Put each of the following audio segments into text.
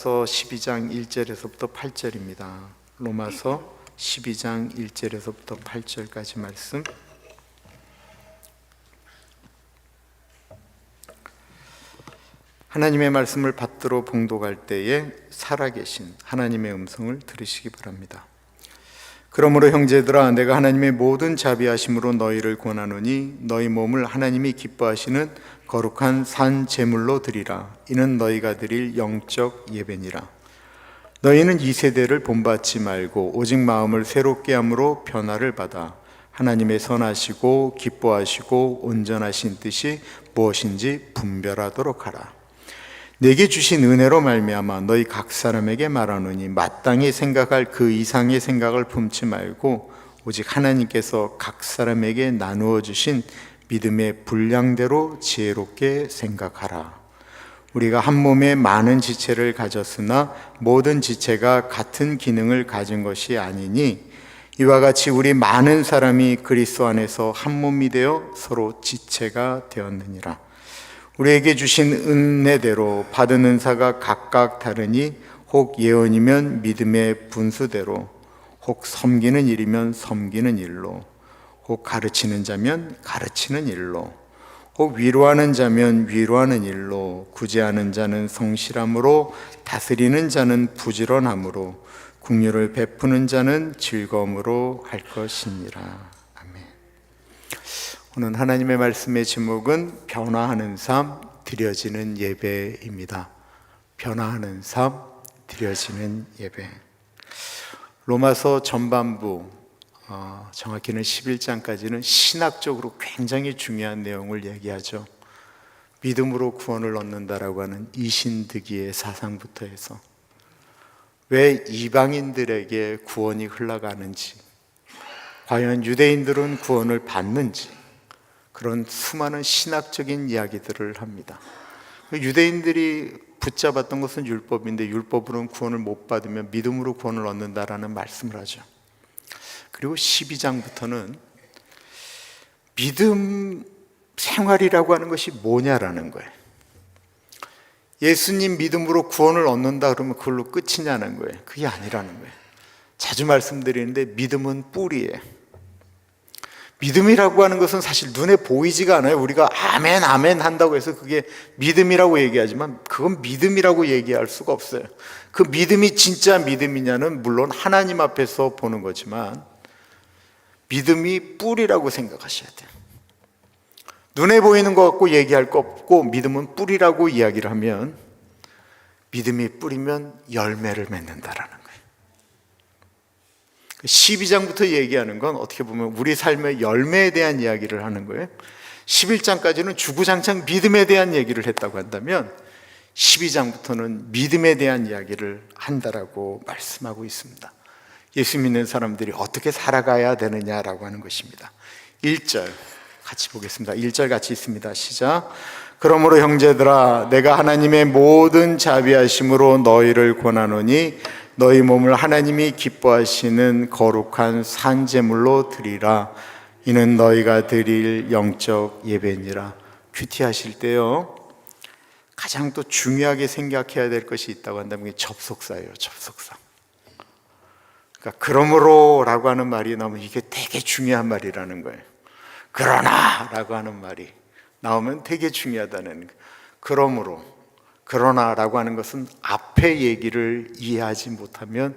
로마서 12장 1절에서부터 8절입니다. 로마서 12장 1절에서부터 8절까지 말씀. 하나님의 말씀을 받들어 봉독할 때에 살아계신 하나님의 음성을 들으시기 바랍니다. 그러므로 형제들아, 내가 하나님의 모든 자비하심으로 너희를 권하노니 너희 몸을 하나님이 기뻐하시는 거룩한 산 제물로 드리라. 이는 너희가 드릴 영적 예배니라. 너희는 이 세대를 본받지 말고 오직 마음을 새롭게 함으로 변화를 받아 하나님의 선하시고 기뻐하시고 온전하신 뜻이 무엇인지 분별하도록 하라. 내게 주신 은혜로 말미암아 너희 각 사람에게 말하노니 마땅히 생각할 그 이상의 생각을 품지 말고 오직 하나님께서 각 사람에게 나누어 주신 믿음의 분량대로 지혜롭게 생각하라. 우리가 한 몸에 많은 지체를 가졌으나 모든 지체가 같은 기능을 가진 것이 아니니 이와 같이 우리 많은 사람이 그리스도 안에서 한 몸이 되어 서로 지체가 되었느니라. 우리에게 주신 은혜대로 받은 은사가 각각 다르니 혹 예언이면 믿음의 분수대로, 혹 섬기는 일이면 섬기는 일로, 혹 가르치는 자면 가르치는 일로, 혹 위로하는 자면 위로하는 일로, 구제하는 자는 성실함으로, 다스리는 자는 부지런함으로, 긍휼을 베푸는 자는 즐거움으로 할 것이니라. 오늘 하나님의 말씀의 제목은 변화하는 삶, 드려지는 예배입니다. 변화하는 삶, 드려지는 예배. 로마서 전반부, 정확히는 11장까지는 신학적으로 굉장히 중요한 내용을 얘기하죠. 믿음으로 구원을 얻는다라고 하는 이신득이의 사상부터 해서 왜 이방인들에게 구원이 흘러가는지, 과연 유대인들은 구원을 받는지, 그런 수많은 신학적인 이야기들을 합니다. 유대인들이 붙잡았던 것은 율법인데 율법으로는 구원을 못 받으면 믿음으로 구원을 얻는다라는 말씀을 하죠. 그리고 12장부터는 믿음 생활이라고 하는 것이 뭐냐라는 거예요. 예수님 믿음으로 구원을 얻는다 그러면 그걸로 끝이냐는 거예요. 그게 아니라는 거예요. 자주 말씀드리는데 믿음은 뿌리예요. 믿음이라고 하는 것은 사실 눈에 보이지가 않아요. 우리가 아멘 아멘 한다고 해서 그게 믿음이라고 얘기하지만 그건 믿음이라고 얘기할 수가 없어요. 그 믿음이 진짜 믿음이냐는 물론 하나님 앞에서 보는 거지만 믿음이 뿌리라고 생각하셔야 돼요. 눈에 보이는 것 같고 얘기할 거 없고 믿음은 뿌리라고 이야기를 하면 믿음이 뿌리면 열매를 맺는다라는 거예요. 12장부터 얘기하는 건 어떻게 보면 우리 삶의 열매에 대한 이야기를 하는 거예요. 11장까지는 주구장창 믿음에 대한 얘기를 했다고 한다면 12장부터는 믿음에 대한 이야기를 한다라고 말씀하고 있습니다. 예수 믿는 사람들이 어떻게 살아가야 되느냐라고 하는 것입니다. 1절 같이 보겠습니다. 1절 같이 있습니다. 시작. 그러므로 형제들아, 내가 하나님의 모든 자비하심으로 너희를 권하노니 너희 몸을 하나님이 기뻐하시는 거룩한 산 제물로 드리라. 이는 너희가 드릴 영적 예배니라. 큐티하실 때요, 가장 또 중요하게 생각해야 될 것이 있다고 한다면 그게 접속사예요. 접속사. 그러니까 그러므로 라고 하는 말이 나오면 이게 되게 중요한 말이라는 거예요. 그러나 라고 하는 말이 나오면 되게 중요하다는 거예요. 그러므로, 그러나 라고 하는 것은 앞에 얘기를 이해하지 못하면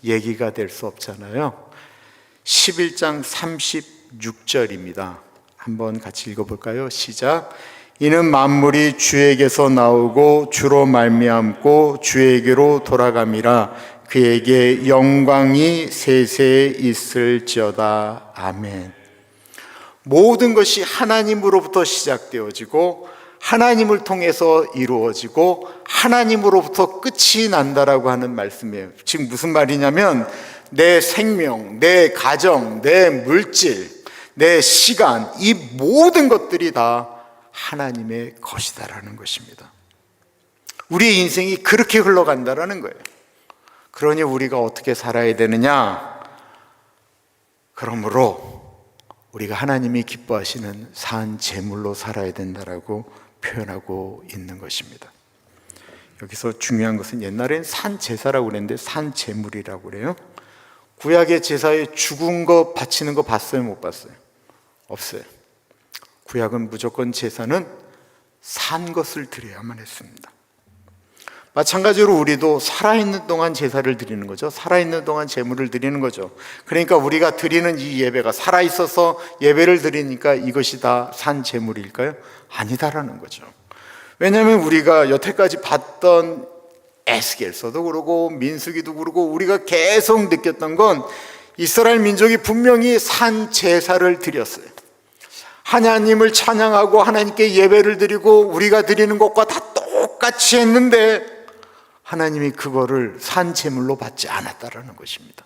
얘기가 될 수 없잖아요. 11장 36절입니다. 한번 같이 읽어볼까요? 시작. 이는 만물이 주에게서 나오고 주로 말미암고 주에게로 돌아감이라. 그에게 영광이 세세에 있을지어다. 아멘. 모든 것이 하나님으로부터 시작되어지고 하나님을 통해서 이루어지고 하나님으로부터 끝이 난다라고 하는 말씀이에요. 지금 무슨 말이냐면 내 생명, 내 가정, 내 물질, 내 시간, 이 모든 것들이 다 하나님의 것이다라는 것입니다. 우리의 인생이 그렇게 흘러간다라는 거예요. 그러니 우리가 어떻게 살아야 되느냐? 그러므로 우리가 하나님이 기뻐하시는 산 제물로 살아야 된다라고 표현하고 있는 것입니다. 여기서 중요한 것은 옛날엔 산 제사라고 그랬는데 산 제물이라고 그래요. 구약의 제사에 죽은 거 바치는 거 봤어요? 못 봤어요? 없어요. 구약은 무조건 제사는 산 것을 드려야만 했습니다. 마찬가지로 우리도 살아있는 동안 제사를 드리는 거죠. 살아있는 동안 제물을 드리는 거죠. 그러니까 우리가 드리는 이 예배가 살아있어서 예배를 드리니까 이것이 다 산 제물일까요? 아니다라는 거죠. 왜냐하면 우리가 여태까지 봤던 에스겔서도 그러고 민수기도 그러고 우리가 계속 느꼈던 건 이스라엘 민족이 분명히 산 제사를 드렸어요. 하나님을 찬양하고 하나님께 예배를 드리고 우리가 드리는 것과 다 똑같이 했는데 하나님이 그거를 산 제물로 받지 않았다라는 것입니다.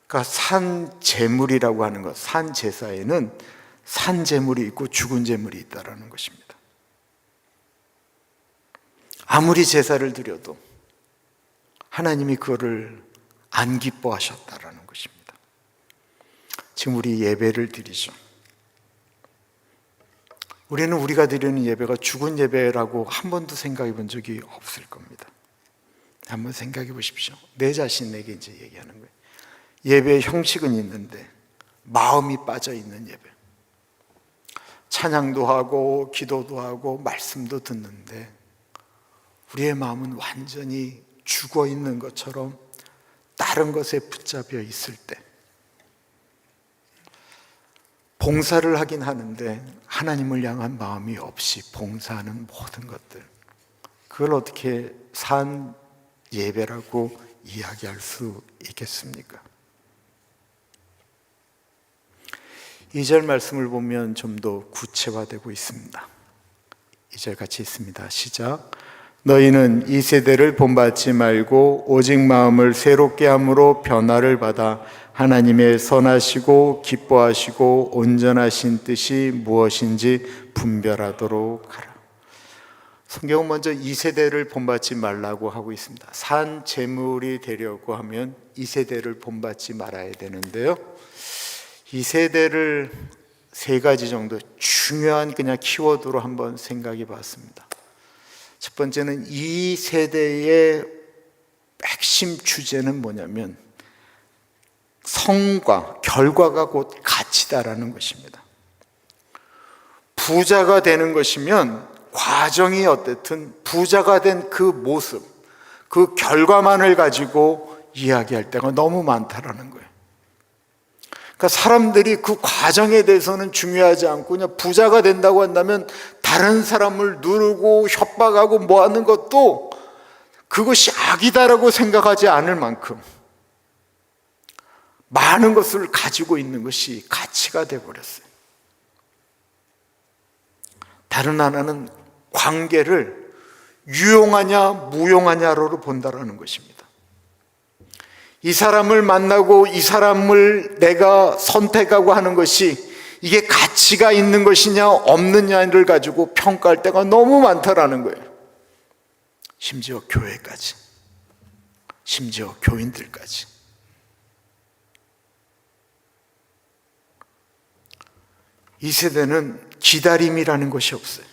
그러니까 산 제물이라고 하는 것, 산 제사에는 산 제물이 있고 죽은 제물이 있다라는 것입니다. 아무리 제사를 드려도 하나님이 그거를 안 기뻐하셨다라는 것입니다. 지금 우리 예배를 드리죠. 우리는 우리가 드리는 예배가 죽은 예배라고 한 번도 생각해 본 적이 없을 겁니다. 한번 생각해 보십시오. 내 자신에게 이제 얘기하는 거예요. 예배의 형식은 있는데 마음이 빠져 있는 예배. 찬양도 하고 기도도 하고 말씀도 듣는데 우리의 마음은 완전히 죽어 있는 것처럼 다른 것에 붙잡혀 있을 때 봉사를 하긴 하는데 하나님을 향한 마음이 없이 봉사하는 모든 것들, 그걸 어떻게 산 예배라고 이야기할 수 있겠습니까? 2절 말씀을 보면 좀 더 구체화되고 있습니다. 2절 같이 있습니다. 시작. 너희는 이 세대를 본받지 말고 오직 마음을 새롭게 함으로 변화를 받아 하나님의 선하시고 기뻐하시고 온전하신 뜻이 무엇인지 분별하도록 하라. 성경은 먼저 이 세대를 본받지 말라고 하고 있습니다. 산 제물이 되려고 하면 이 세대를 본받지 말아야 되는데요, 이 세대를 세 가지 정도 중요한 그냥 키워드로 한번 생각해 봤습니다. 첫 번째는 이 세대의 핵심 주제는 뭐냐면 성과, 결과가 곧 가치다라는 것입니다. 부자가 되는 것이면 과정이 어쨌든 부자가 된 그 모습, 그 결과만을 가지고 이야기할 때가 너무 많다라는 거예요. 그러니까 사람들이 그 과정에 대해서는 중요하지 않고 그냥 부자가 된다고 한다면 다른 사람을 누르고 협박하고 뭐 하는 것도 그것이 악이다라고 생각하지 않을 만큼 많은 것을 가지고 있는 것이 가치가 되어버렸어요. 다른 하나는 관계를 유용하냐 무용하냐로 본다라는 것입니다. 이 사람을 만나고 이 사람을 내가 선택하고 하는 것이 이게 가치가 있는 것이냐 없느냐를 가지고 평가할 때가 너무 많다라는 거예요. 심지어 교회까지, 심지어 교인들까지. 이 세대는 기다림이라는 것이 없어요.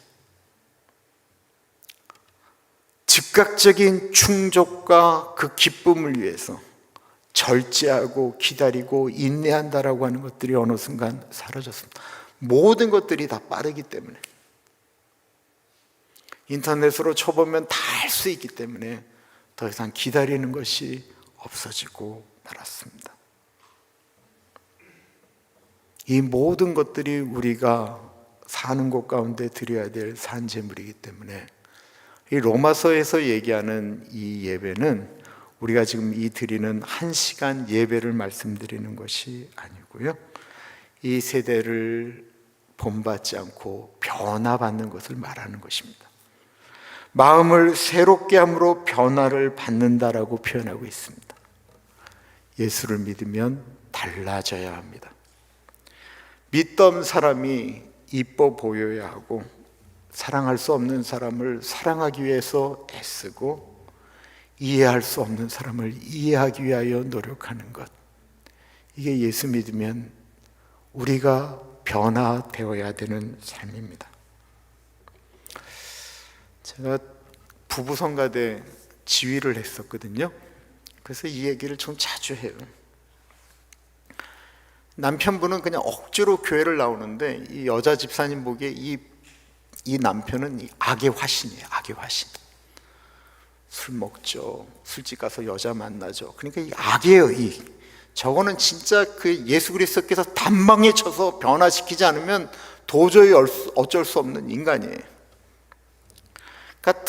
즉각적인 충족과 그 기쁨을 위해서 절제하고 기다리고 인내한다라고 하는 것들이 어느 순간 사라졌습니다. 모든 것들이 다 빠르기 때문에, 인터넷으로 쳐보면 다 할 수 있기 때문에 더 이상 기다리는 것이 없어지고 말았습니다. 이 모든 것들이 우리가 사는 곳 가운데 드려야 될 산제물이기 때문에 이 로마서에서 얘기하는 이 예배는 우리가 지금 이 드리는 1시간 예배를 말씀드리는 것이 아니고요, 이 세대를 본받지 않고 변화받는 것을 말하는 것입니다. 마음을 새롭게 함으로 변화를 받는다라고 표현하고 있습니다. 예수를 믿으면 달라져야 합니다. 믿던 사람이 이뻐 보여야 하고 사랑할 수 없는 사람을 사랑하기 위해서 애쓰고 이해할 수 없는 사람을 이해하기 위하여 노력하는 것, 이게 예수 믿으면 우리가 변화되어야 되는 삶입니다. 제가 부부 성가대 지휘를 했었거든요. 그래서 이 얘기를 좀 자주 해요. 남편분은 그냥 억지로 교회를 나오는데 이 여자 집사님 보기에 이 남편은 이 악의 화신이에요. 악의 화신. 술 먹죠. 술집 가서 여자 만나죠. 그러니까 이 악이에요. 저거는 진짜 그 예수 그리스도께서 단방에 쳐서 변화시키지 않으면 도저히 어쩔 수 없는 인간이에요. 그러니까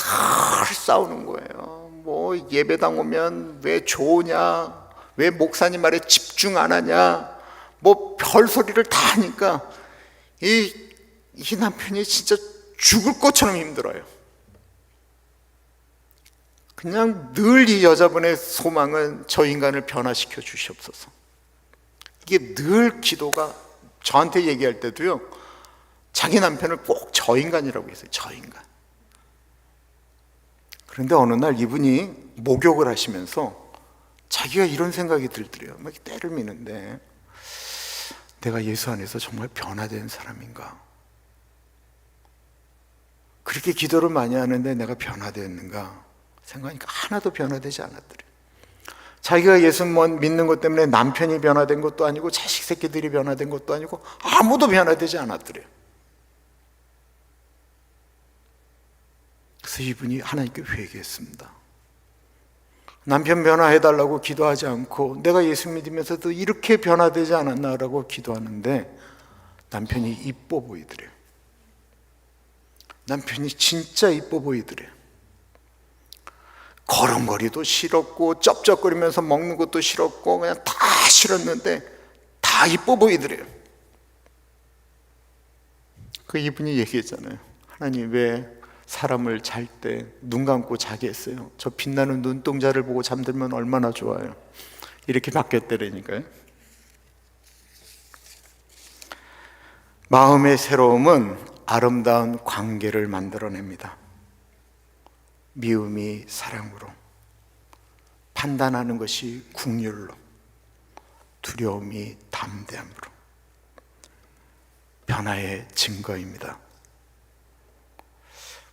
늘 싸우는 거예요. 뭐 예배당 오면 왜 좋으냐, 왜 목사님 말에 집중 안 하냐, 뭐 별소리를 다 하니까 이 남편이 진짜 죽을 것처럼 힘들어요. 그냥 늘 이 여자분의 소망은 저 인간을 변화시켜 주시옵소서. 이게 늘 기도가, 저한테 얘기할 때도요, 자기 남편을 꼭 저 인간이라고 했어요. 저 인간. 그런데 어느 날 이분이 목욕을 하시면서 자기가 이런 생각이 들더래요. 막 때를 미는데, 내가 예수 안에서 정말 변화된 사람인가? 그렇게 기도를 많이 하는데 내가 변화되었는가 생각하니까 하나도 변화되지 않았더래요. 자기가 예수 믿는 것 때문에 남편이 변화된 것도 아니고 자식 새끼들이 변화된 것도 아니고 아무도 변화되지 않았더래요. 그래서 이분이 하나님께 회개했습니다. 남편 변화해달라고 기도하지 않고 내가 예수 믿으면서도 이렇게 변화되지 않았나라고 기도하는데 남편이 이뻐 보이더래요. 남편이 진짜 이뻐 보이더래요. 걸음걸이도 싫었고 쩝쩝거리면서 먹는 것도 싫었고 그냥 다 싫었는데 다 이뻐 보이더래요. 그 이분이 얘기했잖아요. 하나님 왜 사람을 잘 때 눈 감고 자게 했어요? 저 빛나는 눈동자를 보고 잠들면 얼마나 좋아요. 이렇게 바뀌었다라니까요. 마음의 새로움은 아름다운 관계를 만들어냅니다. 미움이 사랑으로, 판단하는 것이 긍휼로, 두려움이 담대함으로. 변화의 증거입니다.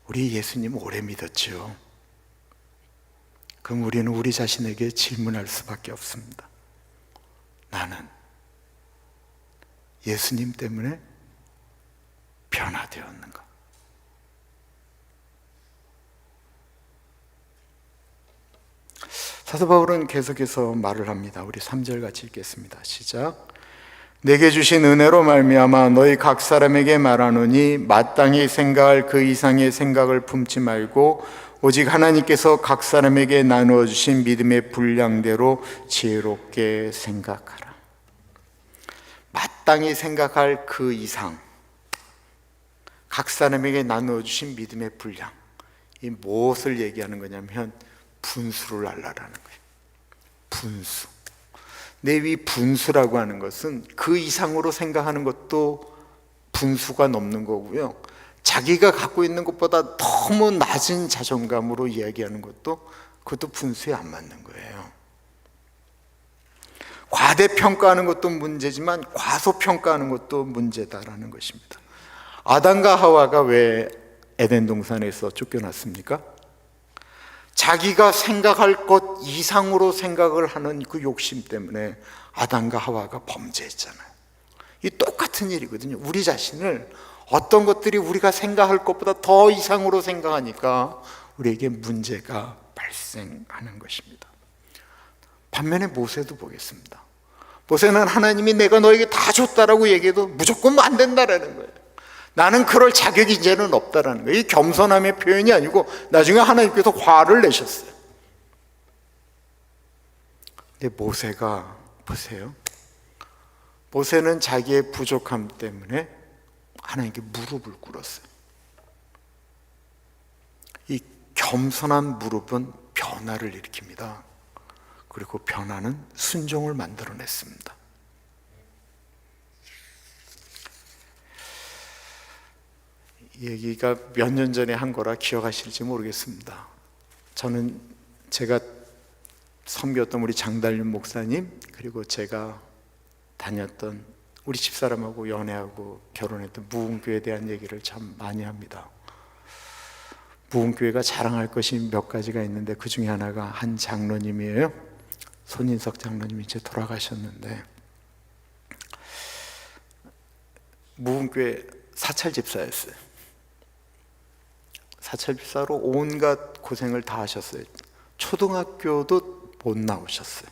우리 예수님 오래 믿었지요. 그럼 우리는 우리 자신에게 질문할 수밖에 없습니다. 나는 예수님 때문에 변화되었는가? 사도 바울은 계속해서 말을 합니다. 우리 3절 같이 읽겠습니다. 시작. 내게 주신 은혜로 말미암아 너희 각 사람에게 말하노니 마땅히 생각할 그 이상의 생각을 품지 말고 오직 하나님께서 각 사람에게 나누어 주신 믿음의 분량대로 지혜롭게 생각하라. 마땅히 생각할 그 이상, 각 사람에게 나누어 주신 믿음의 분량. 이 무엇을 얘기하는 거냐면 분수를 알라라는 거예요. 분수. 내 위 분수라고 하는 것은 그 이상으로 생각하는 것도 분수가 넘는 거고요. 자기가 갖고 있는 것보다 너무 낮은 자존감으로 이야기하는 것도 그것도 분수에 안 맞는 거예요. 과대평가하는 것도 문제지만 과소평가하는 것도 문제다라는 것입니다. 아담과 하와가 왜 에덴 동산에서 쫓겨났습니까? 자기가 생각할 것 이상으로 생각을 하는 그 욕심 때문에 아담과 하와가 범죄했잖아요. 이 똑같은 일이거든요. 우리 자신을 어떤 것들이 우리가 생각할 것보다 더 이상으로 생각하니까 우리에게 문제가 발생하는 것입니다. 반면에 모세도 보겠습니다. 모세는 하나님이 내가 너에게 다 줬다라고 얘기해도 무조건 안 된다라는 거예요. 나는 그럴 자격이 이제는 없다라는 거예요. 이 겸손함의 표현이 아니고 나중에 하나님께서 화를 내셨어요. 근데 모세가 보세요. 모세는 자기의 부족함 때문에 하나님께 무릎을 꿇었어요. 이 겸손한 무릎은 변화를 일으킵니다. 그리고 변화는 순종을 만들어냈습니다. 이 얘기가 몇 년 전에 한 거라 기억하실지 모르겠습니다. 저는 제가 섬겼던 우리 장달륜 목사님, 그리고 제가 다녔던 우리 집사람하고 연애하고 결혼했던 무흥교에 대한 얘기를 참 많이 합니다. 무흥교회가 자랑할 것이 몇 가지가 있는데 그 중에 하나가 한 장로님이에요. 손인석 장로님이 이제 돌아가셨는데, 무흥교회 사찰 집사였어요. 사찰 집사로 온갖 고생을 다 하셨어요. 초등학교도 못 나오셨어요.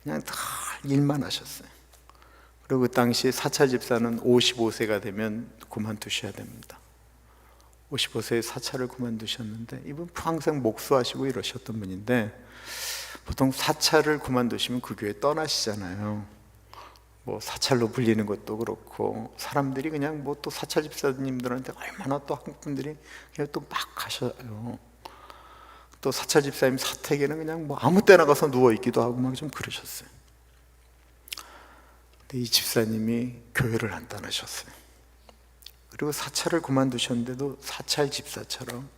그냥 다 일만 하셨어요. 그리고 그 당시 사찰 집사는 55세가 되면 그만두셔야 됩니다. 55세에 사찰을 그만두셨는데, 이분 평생 목수하시고 이러셨던 분인데, 보통 사찰을 그만두시면 그 교회 떠나시잖아요. 뭐 사찰로 불리는 것도 그렇고, 사람들이 그냥 뭐 또 사찰 집사님들한테 얼마나 또 한국 분들이 그냥 또 막 가셔요. 또 사찰 집사님 사택에는 그냥 뭐 아무 때나 가서 누워 있기도 하고 막 좀 그러셨어요. 근데 이 집사님이 교회를 안 떠나셨어요. 그리고 사찰을 그만두셨는데도 사찰 집사처럼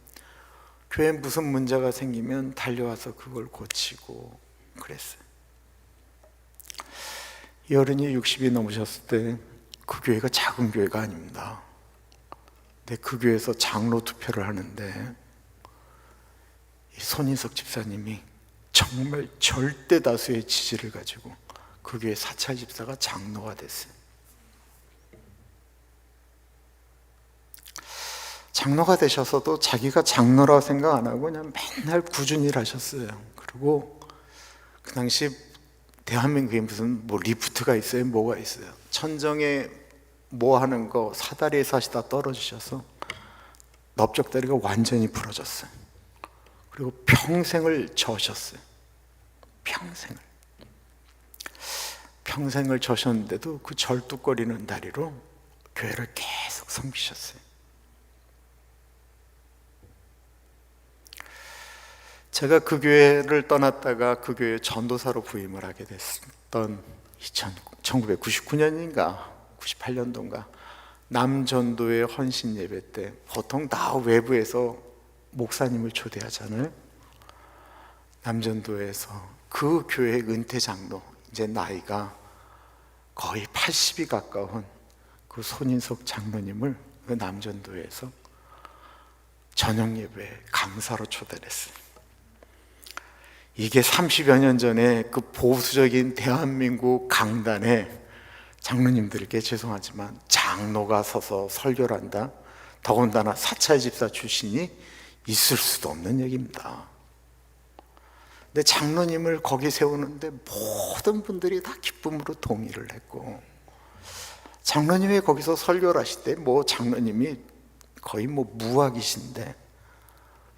교회에 무슨 문제가 생기면 달려와서 그걸 고치고 그랬어요. 이 어른이 60이 넘으셨을 때 그 교회가 작은 교회가 아닙니다. 근데 그 교회에서 장로 투표를 하는데 이 손인석 집사님이 정말 절대 다수의 지지를 가지고 그 교회 사찰 집사가 장로가 됐어요. 장로가 되셔서도 자기가 장로라고 생각 안 하고 그냥 맨날 꾸준히 일하셨어요. 그리고 그 당시 대한민국에 무슨 뭐 리프트가 있어요? 뭐가 있어요? 천정에 뭐 하는 거 사다리에서 하시다 떨어지셔서 넓적다리가 완전히 부러졌어요. 그리고 평생을 저셨어요. 평생을 저셨는데도 그 절뚝거리는 다리로 교회를 계속 섬기셨어요. 제가 그 교회를 떠났다가 그 교회 전도사로 부임을 하게 됐던 1999년인가 98년도인가 남전도의 헌신 예배 때 보통 다 외부에서 목사님을 초대하잖아요. 남전도에서 그 교회 은퇴 장로, 이제 나이가 거의 80이 가까운 그 손인석 장로님을 그 남전도에서 저녁 예배 강사로 초대를 했어요. 이게 30여 년 전에 그 보수적인 대한민국 강단에 장로님들께 죄송하지만 장로가 서서 설교를 한다? 더군다나 사찰 집사 출신이 있을 수도 없는 얘기입니다. 근데 장로님을 거기 세우는데 모든 분들이 다 기쁨으로 동의를 했고, 장로님이 거기서 설교를 하실 때 뭐 장로님이 거의 뭐 무학이신데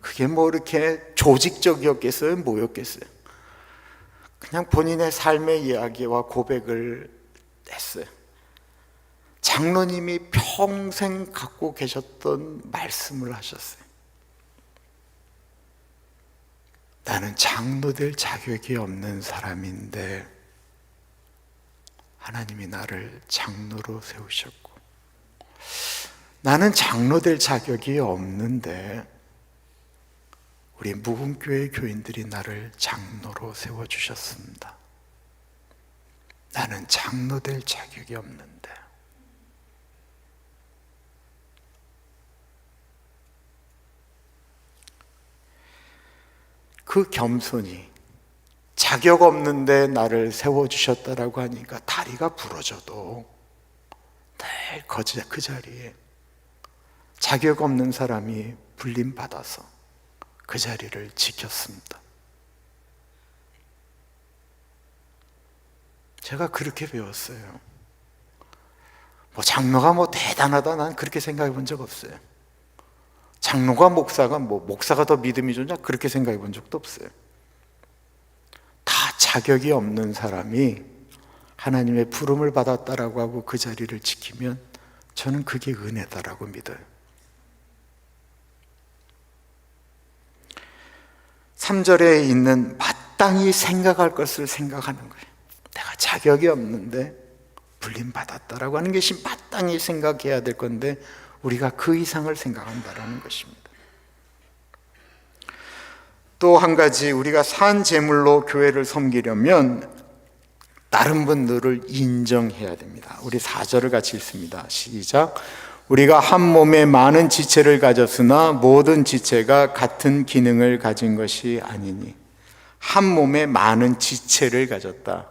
그게 뭐 이렇게 조직적이었겠어요? 뭐였겠어요? 그냥 본인의 삶의 이야기와 고백을 했어요. 장로님이 평생 갖고 계셨던 말씀을 하셨어요. 나는 장로 될 자격이 없는 사람인데 하나님이 나를 장로로 세우셨고, 나는 장로 될 자격이 없는데 우리 무흥교회 교인들이 나를 장로로 세워주셨습니다. 나는 장로 될 자격이 없는데. 그 겸손이 자격 없는데 나를 세워주셨다라고 하니까 다리가 부러져도 늘 그 자리에 자격 없는 사람이 불림받아서 그 자리를 지켰습니다. 제가 그렇게 배웠어요. 뭐 장로가 뭐 대단하다, 난 그렇게 생각해 본 적 없어요. 장로가 목사가 뭐 목사가 더 믿음이 좋냐, 그렇게 생각해 본 적도 없어요. 다 자격이 없는 사람이 하나님의 부름을 받았다라고 하고 그 자리를 지키면 저는 그게 은혜다라고 믿어요. 3절에 있는 마땅히 생각할 것을 생각하는 거예요. 내가 자격이 없는데 불림받았다라고 하는 것이 마땅히 생각해야 될 건데 우리가 그 이상을 생각한다라는 것입니다. 또 한 가지, 우리가 산 제물로 교회를 섬기려면 다른 분들을 인정해야 됩니다. 우리 4절을 같이 읽습니다. 시작. 우리가 한 몸에 많은 지체를 가졌으나 모든 지체가 같은 기능을 가진 것이 아니니. 한 몸에 많은 지체를 가졌다.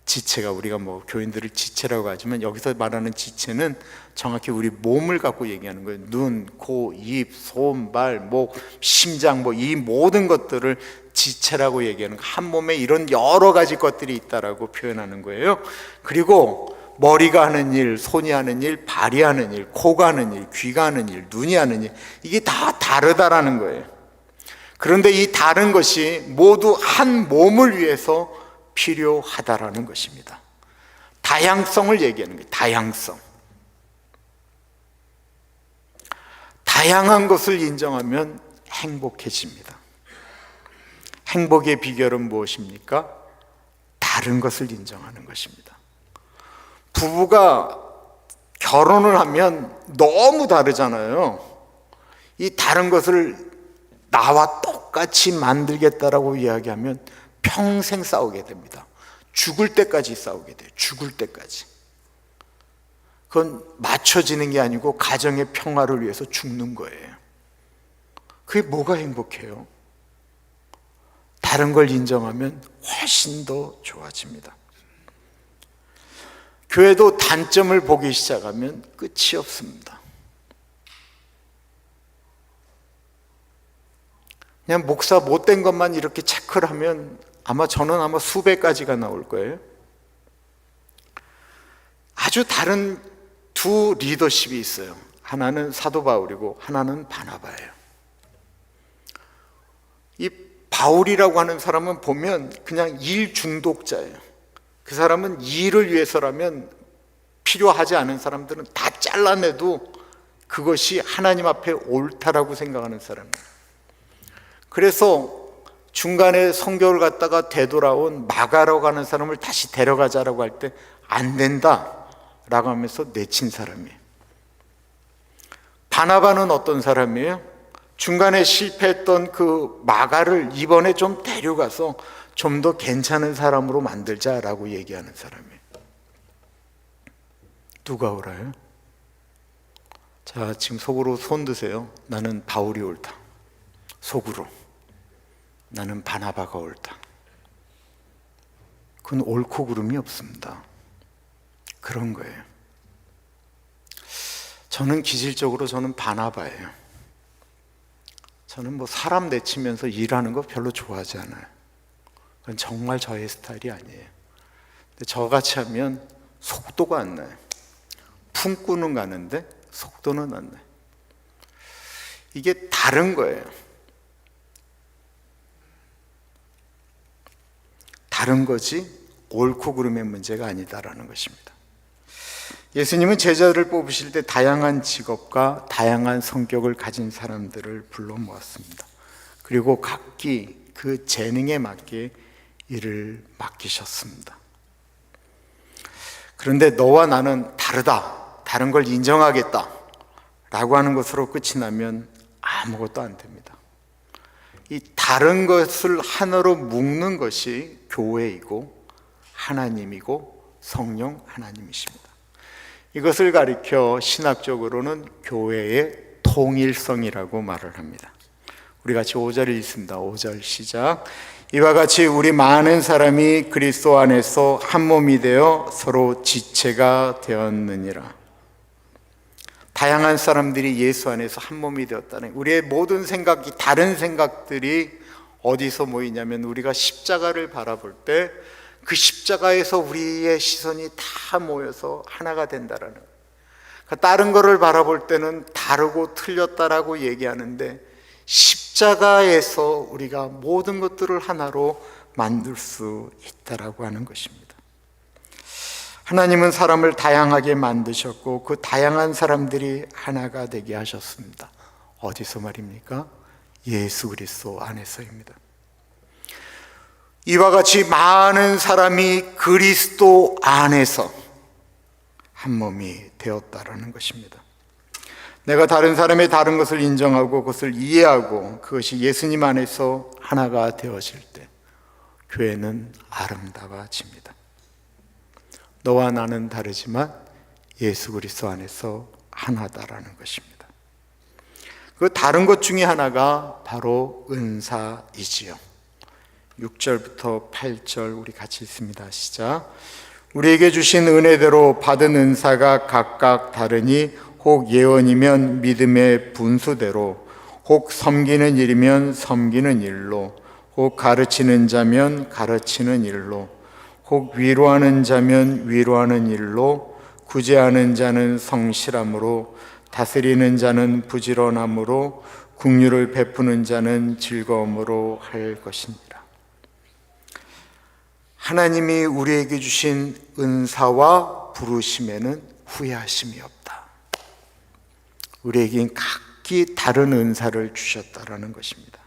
지체가 우리가 뭐 교인들을 지체라고 하지만 여기서 말하는 지체는 정확히 우리 몸을 갖고 얘기하는 거예요. 눈, 코, 입, 손, 발, 목, 심장 뭐 이 모든 것들을 지체라고 얘기하는 거예요. 한 몸에 이런 여러 가지 것들이 있다라고 표현하는 거예요. 그리고 머리가 하는 일, 손이 하는 일, 발이 하는 일, 코가 하는 일, 귀가 하는 일, 눈이 하는 일, 이게 다 다르다라는 거예요. 그런데 이 다른 것이 모두 한 몸을 위해서 필요하다라는 것입니다. 다양성을 얘기하는 거예요. 다양성. 다양한 것을 인정하면 행복해집니다. 행복의 비결은 무엇입니까? 다른 것을 인정하는 것입니다. 부부가 결혼을 하면 너무 다르잖아요. 이 다른 것을 나와 똑같이 만들겠다라고 이야기하면 평생 싸우게 됩니다. 죽을 때까지 싸우게 돼요. 죽을 때까지. 그건 맞춰지는 게 아니고 가정의 평화를 위해서 죽는 거예요. 그게 뭐가 행복해요? 다른 걸 인정하면 훨씬 더 좋아집니다. 교회도 단점을 보기 시작하면 끝이 없습니다. 그냥 목사 못된 것만 이렇게 체크를 하면 저는 아마 수백 가지가 나올 거예요. 아주 다른 두 리더십이 있어요. 하나는 사도 바울이고 하나는 바나바예요. 이 바울이라고 하는 사람은 보면 그냥 일 중독자예요. 그 사람은 일을 위해서라면 필요하지 않은 사람들은 다 잘라내도 그것이 하나님 앞에 옳다라고 생각하는 사람이에요. 그래서 중간에 선교를 갔다가 되돌아온 마가라고 하는 사람을 다시 데려가자라고 할 때 안 된다 라고 하면서 내친 사람이에요. 바나바는 어떤 사람이에요? 중간에 실패했던 그 마가를 이번에 좀 데려가서 좀 더 괜찮은 사람으로 만들자라고 얘기하는 사람이에요. 누가 옳아요? 자, 지금 속으로 손 드세요. 나는 바울이 옳다. 속으로. 나는 바나바가 옳다. 그건 옳고 그름이 없습니다. 그런 거예요. 저는 기질적으로 저는 바나바예요. 저는 뭐 사람 내치면서 일하는 거 별로 좋아하지 않아요. 그건 정말 저의 스타일이 아니에요. 근데 저같이 하면 속도가 안 나요. 품꾸는 가는데 속도는 안 나요. 이게 다른 거예요. 다른 거지 옳고 그름의 문제가 아니다라는 것입니다. 예수님은 제자들을 뽑으실 때 다양한 직업과 다양한 성격을 가진 사람들을 불러 모았습니다. 그리고 각기 그 재능에 맞게 일을 맡기셨습니다. 그런데 너와 나는 다르다, 다른 걸 인정하겠다 라고 하는 것으로 끝이 나면 아무것도 안 됩니다. 이 다른 것을 하나로 묶는 것이 교회이고 하나님이고 성령 하나님이십니다. 이것을 가리켜 신학적으로는 교회의 통일성이라고 말을 합니다. 우리 같이 5절을 읽습니다. 5절 시작. 이와 같이 우리 많은 사람이 그리스도 안에서 한 몸이 되어 서로 지체가 되었느니라. 다양한 사람들이 예수 안에서 한 몸이 되었다는, 우리의 모든 생각이, 다른 생각들이 어디서 모이냐면 우리가 십자가를 바라볼 때 그 십자가에서 우리의 시선이 다 모여서 하나가 된다라는 거예요. 그러니까 다른 거를 바라볼 때는 다르고 틀렸다라고 얘기하는데 십자가에서 우리가 모든 것들을 하나로 만들 수 있다라고 하는 것입니다. 하나님은 사람을 다양하게 만드셨고 그 다양한 사람들이 하나가 되게 하셨습니다. 어디서 말입니까? 예수 그리스도 안에서입니다. 이와 같이 많은 사람이 그리스도 안에서 한 몸이 되었다라는 것입니다. 내가 다른 사람의 다른 것을 인정하고 그것을 이해하고 그것이 예수님 안에서 하나가 되어질 때 교회는 아름다워집니다. 너와 나는 다르지만 예수 그리스도 안에서 하나다라는 것입니다. 그 다른 것 중에 하나가 바로 은사이지요. 6절부터 8절 우리 같이 읽습니다. 시작. 우리에게 주신 은혜대로 받은 은사가 각각 다르니 혹 예언이면 믿음의 분수대로, 혹 섬기는 일이면 섬기는 일로, 혹 가르치는 자면 가르치는 일로, 혹 위로하는 자면 위로하는 일로, 구제하는 자는 성실함으로, 다스리는 자는 부지런함으로, 긍휼을 베푸는 자는 즐거움으로 할 것이니라. 하나님이 우리에게 주신 은사와 부르심에는 후회하심이 없다. 우리에겐 각기 다른 은사를 주셨다라는 것입니다.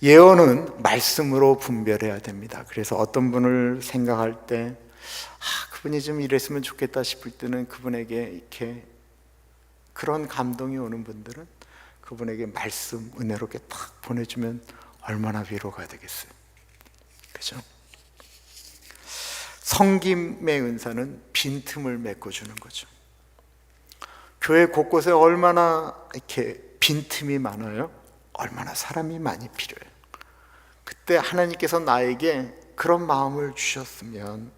예언은 말씀으로 분별해야 됩니다. 그래서 어떤 분을 생각할 때 그분이 좀 이랬으면 좋겠다 싶을 때는 그분에게 이렇게 그런 감동이 오는 분들은 그분에게 말씀 은혜롭게 딱 보내주면 얼마나 위로가 되겠어요. 그죠? 섬김의 은사는 빈틈을 메꿔주는 거죠. 교회 곳곳에 얼마나 이렇게 빈틈이 많아요? 얼마나 사람이 많이 필요해요. 그때 하나님께서 나에게 그런 마음을 주셨으면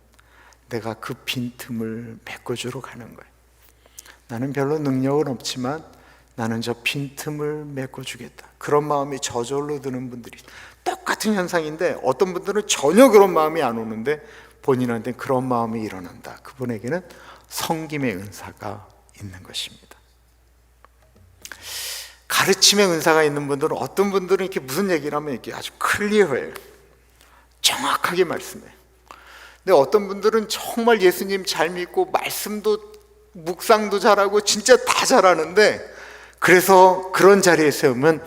내가 그 빈틈을 메꿔주러 가는 거예요. 나는 별로 능력은 없지만 나는 저 빈틈을 메꿔주겠다. 그런 마음이 저절로 드는 분들이 똑같은 현상인데 어떤 분들은 전혀 그런 마음이 안 오는데 본인한테 그런 마음이 일어난다. 그분에게는 섬김의 은사가 있는 것입니다. 가르침의 은사가 있는 분들은 어떤 분들은 이렇게 무슨 얘기를 하면 이렇게 아주 클리어해요. 정확하게 말씀해요. 근데 어떤 분들은 정말 예수님 잘 믿고 말씀도 묵상도 잘하고 진짜 다 잘하는데 그래서 그런 자리에 세우면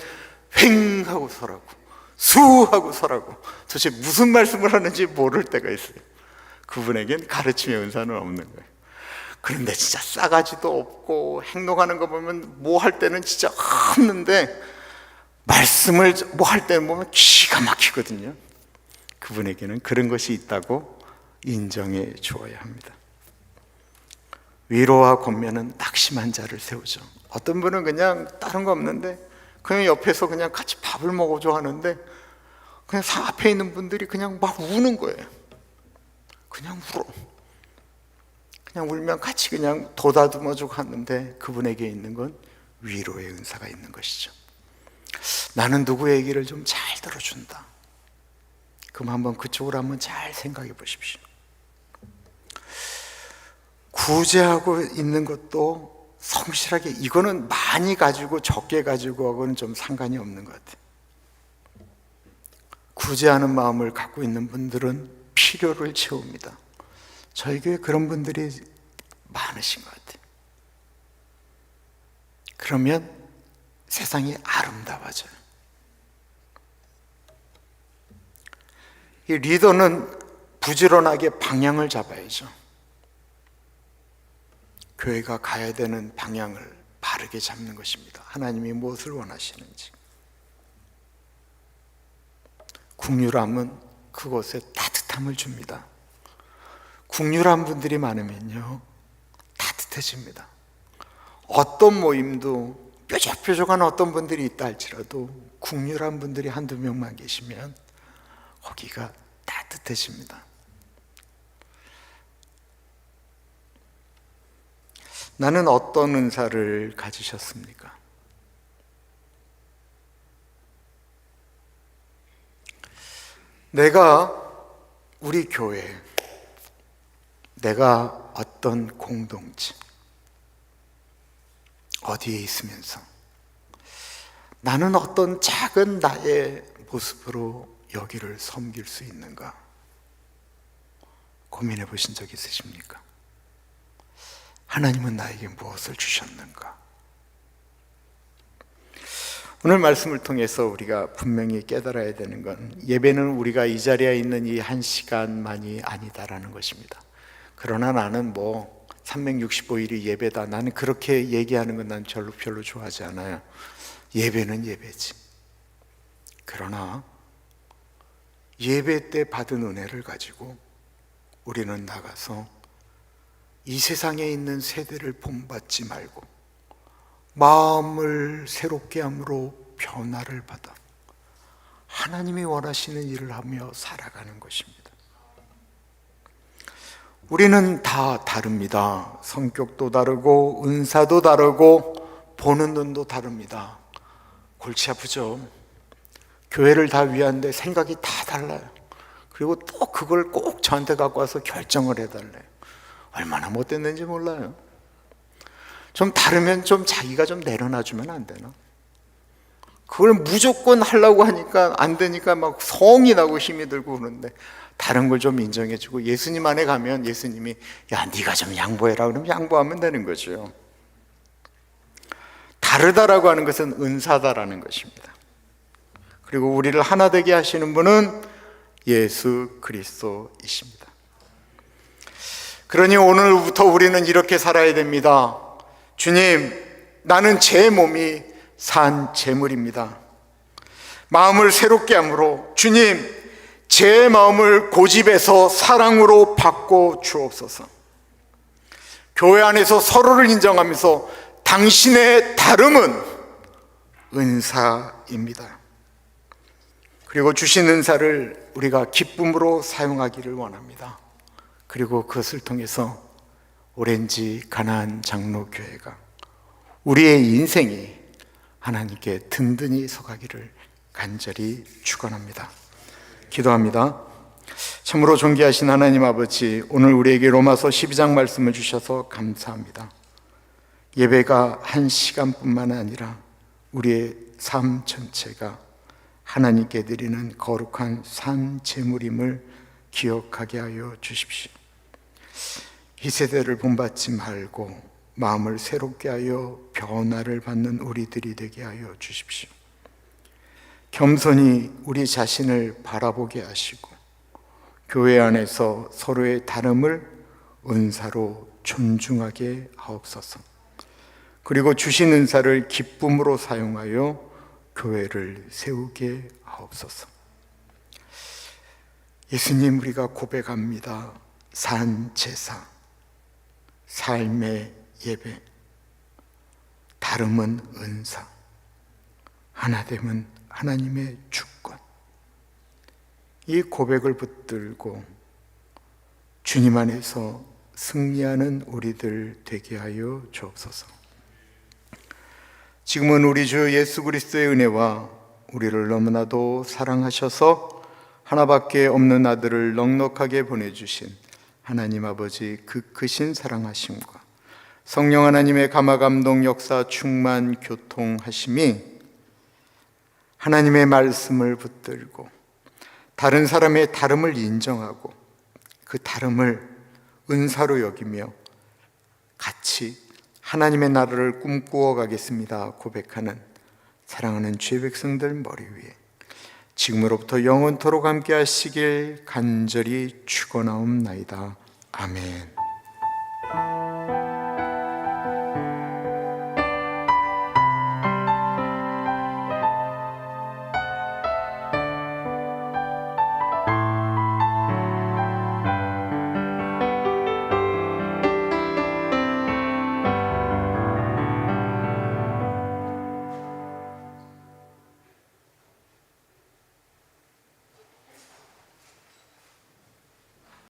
횡 하고 서라고 수 하고 서라고 도대체 무슨 말씀을 하는지 모를 때가 있어요. 그분에겐 가르침의 은사는 없는 거예요. 그런데 진짜 싸가지도 없고 행동하는 거 보면 뭐 할 때는 진짜 없는데 말씀을 뭐 할 때는 보면 기가 막히거든요. 그분에게는 그런 것이 있다고 인정해 주어야 합니다. 위로와 권면은 낙심한 자를 세우죠. 어떤 분은 그냥 다른 거 없는데 그냥 옆에서 그냥 같이 밥을 먹어줘 하는데 그냥 앞에 있는 분들이 그냥 막 우는 거예요. 그냥 울어. 그냥 울면 같이 그냥 도다듬어주고 하는데 그분에게 있는 건 위로의 은사가 있는 것이죠. 나는 누구의 얘기를 좀 잘 들어준다. 그럼 한번 그쪽으로 한번 잘 생각해 보십시오. 구제하고 있는 것도 성실하게, 이거는 많이 가지고 적게 가지고 하고는 좀 상관이 없는 것 같아요. 구제하는 마음을 갖고 있는 분들은 필요를 채웁니다. 저희 교회 그런 분들이 많으신 것 같아요. 그러면 세상이 아름다워져요. 이 리더는 부지런하게 방향을 잡아야죠. 교회가 가야 되는 방향을 바르게 잡는 것입니다. 하나님이 무엇을 원하시는지. 긍휼함은 그곳에 따뜻함을 줍니다. 긍휼한 분들이 많으면요 따뜻해집니다. 어떤 모임도 뾰족뾰족한 어떤 분들이 있다 할지라도 긍휼한 분들이 한두 명만 계시면 거기가 따뜻해집니다. 나는 어떤 은사를 가지셨습니까? 내가 우리 교회, 내가 어떤 공동체, 어디에 있으면서 나는 어떤 작은 나의 모습으로 여기를 섬길 수 있는가 고민해 보신 적 있으십니까? 하나님은 나에게 무엇을 주셨는가? 오늘 말씀을 통해서 우리가 분명히 깨달아야 되는 건 예배는 우리가 이 자리에 있는 이 한 시간만이 아니다라는 것입니다. 그러나 나는 365일이 예배다, 나는 그렇게 얘기하는 건 난 별로 좋아하지 않아요. 예배는 예배지. 그러나 예배 때 받은 은혜를 가지고 우리는 나가서 이 세상에 있는 세대를 본받지 말고 마음을 새롭게 함으로 변화를 받아 하나님이 원하시는 일을 하며 살아가는 것입니다. 우리는 다 다릅니다. 성격도 다르고 은사도 다르고 보는 눈도 다릅니다. 골치 아프죠. 교회를 다 위하는데 생각이 다 달라요. 그리고 또 그걸 꼭 저한테 갖고 와서 결정을 해달래요. 얼마나 못됐는지 몰라요. 좀 다르면 좀 자기가 좀 내려놔주면 안 되나? 그걸 무조건 하려고 하니까 안 되니까 막 성이 나고 힘이 들고 그러는데, 다른 걸 좀 인정해주고 예수님 안에 가면 예수님이 야 네가 좀 양보해라 그러면 양보하면 되는 거죠. 다르다라고 하는 것은 은사다라는 것입니다. 그리고 우리를 하나 되게 하시는 분은 예수 그리스도이십니다. 그러니 오늘부터 우리는 이렇게 살아야 됩니다. 주님, 나는 제 몸이 산 제물입니다. 마음을 새롭게 함으로 주님, 제 마음을 고집해서 사랑으로 바꿔 주옵소서. 교회 안에서 서로를 인정하면서 당신의 다름은 은사입니다. 그리고 주신 은사를 우리가 기쁨으로 사용하기를 원합니다. 그리고 그것을 통해서 오렌지 가나안 장로교회가 우리의 인생이 하나님께 든든히 서가기를 간절히 축원합니다. 기도합니다. 참으로 존귀하신 하나님 아버지, 오늘 우리에게 로마서 12장 말씀을 주셔서 감사합니다. 예배가 한 시간뿐만 아니라 우리의 삶 전체가 하나님께 드리는 거룩한 산 제물임을 기억하게 하여 주십시오. 이 세대를 본받지 말고 마음을 새롭게 하여 변화를 받는 우리들이 되게 하여 주십시오. 겸손히 우리 자신을 바라보게 하시고 교회 안에서 서로의 다름을 은사로 존중하게 하옵소서. 그리고 주신 은사를 기쁨으로 사용하여 교회를 세우게 하옵소서. 예수님, 우리가 고백합니다. 산 제사, 삶의 예배, 다름은 은사, 하나됨은 하나님의 주권. 이 고백을 붙들고 주님 안에서 승리하는 우리들 되게 하여 주옵소서. 지금은 우리 주 예수 그리스도의 은혜와 우리를 너무나도 사랑하셔서 하나밖에 없는 아들을 넉넉하게 보내주신 하나님 아버지 그 크신 사랑하심과 성령 하나님의 감화감동 역사 충만 교통하심이 하나님의 말씀을 붙들고 다른 사람의 다름을 인정하고 그 다름을 은사로 여기며 같이 하나님의 나라를 꿈꾸어 가겠습니다 고백하는 사랑하는 주의 백성들 머리 위에 지금으로부터 영원토록 함께 하시길 간절히 축원하옵나이다. 아멘.